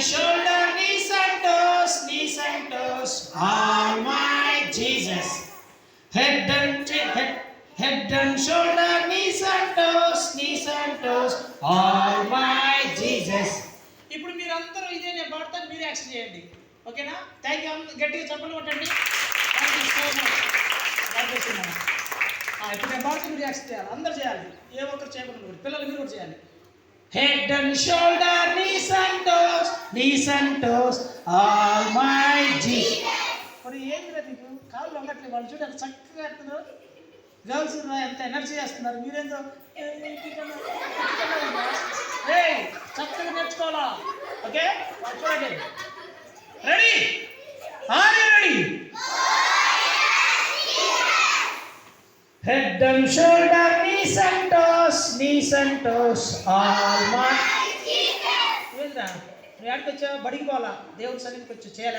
shoulder, knees and toes, all my Jesus. Head and shoulder, knees and toes, all my Jesus. ఇప్పుడు మీరందరూ ఇదే నేను పాడతాను, మీరు యాక్షన్ చేయండి. ఓకేనా? Thank you. గట్టిగా చప్పట్లు కొట్టండి. Thank you so much. ఇప్పుడు నేను పాడుతున్న మీరు యాక్షన్ చేయాలి, అందరూ చేయాలి, ఏ ఒక్కరు చేయకుండా పిల్లలు మీరు కూడా చేయాలి. Head and shoulder, knees and toes, all my Jesus. మరి ఏంటి నీకు కాళ్ళు వంగట్లేదు, వాళ్ళు చూడండి చక్కగా ఆడుతున్నారు. గర్ల్స్ ఎంత ఎనర్జీ చేస్తున్నారు, మీరేందో చక్కగా నేర్చుకోవాలా. ఓకే చూడండి. Ready? Are you ready? Head and shoulder, knees and toes, all my Jesus. ఏంద్రా నువ్వు ఎక్కడికి వచ్చావు? బడికి పోవాలా, దేవుడి సన్నిధికి వచ్చి చేయాలి.